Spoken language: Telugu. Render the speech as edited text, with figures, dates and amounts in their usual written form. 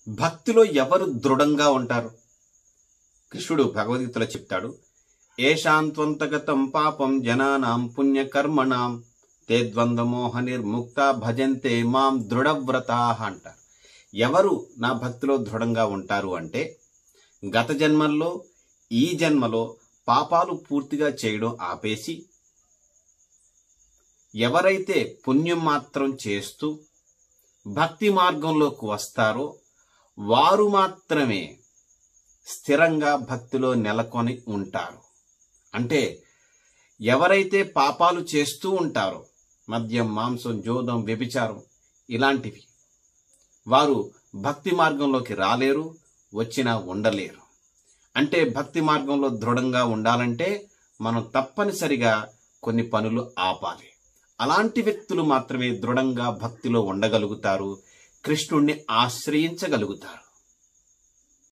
భక్తిలో ఎవరు దృఢంగా ఉంటారు? కృష్ణుడు భగవద్గీతలో చెప్తాడు, ఏషాంత్వంతగతం పాపం జనానాం పుణ్యకర్మణాం తే ద్వంద్వమోహ నిర్ముక్త భజంతే మాం దృఢవ్రతాః అంటారు. ఎవరు నా భక్తిలో దృఢంగా ఉంటారు అంటే, గత జన్మల్లో ఈ జన్మలో పాపాలు పూర్తిగా చేయడం ఆపేసి ఎవరైతే పుణ్యం మాత్రం చేస్తూ భక్తి మార్గంలోకి వస్తారో వారు మాత్రమే స్థిరంగా భక్తిలో నెలకొని ఉంటారు. అంటే ఎవరైతే పాపాలు చేస్తూ ఉంటారో, మద్యం, మాంసం, జోదం, వ్యభిచారం ఇలాంటివి, వారు భక్తి మార్గంలోకి రాలేరు, వచ్చినా ఉండలేరు. అంటే భక్తి మార్గంలో దృఢంగా ఉండాలంటే మనం తప్పనిసరిగా కొన్ని పనులు ఆపాలి. అలాంటి వ్యక్తులు మాత్రమే దృఢంగా భక్తిలో ఉండగలుగుతారు, కృష్ణుణ్ణి ఆశ్రయించగలుగుతారు.